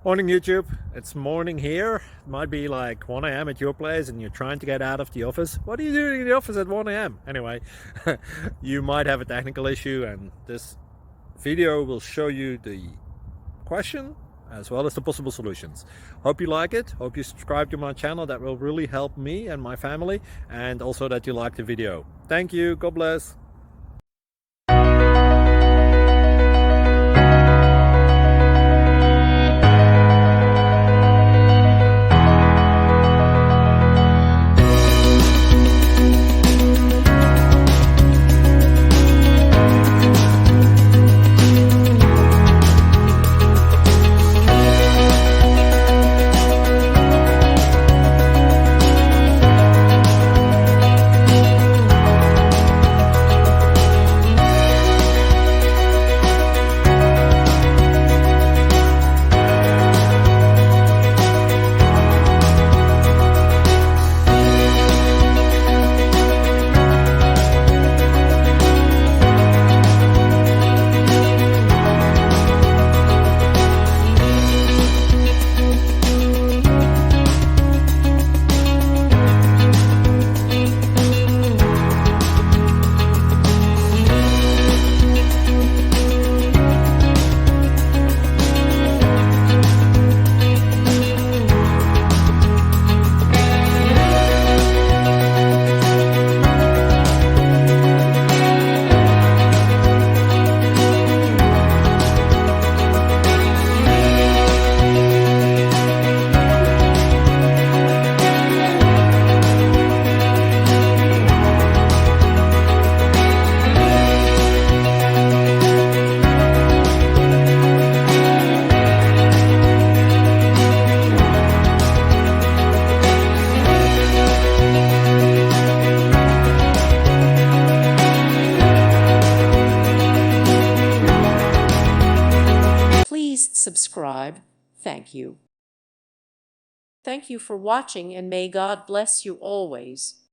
Morning YouTube, it's morning here. It might be like 1 a.m. at your place and you're trying to get out of the office. What are you doing in the office at 1 a.m.? Anyway, you might have a technical issue and this video will show you the question as well as the possible solutions. Hope you like it, hope you subscribe to my channel. That will really help me and my family, and also that you like the video. Thank you, God bless. Please subscribe. Thank you. Thank you for watching, and may God bless you always.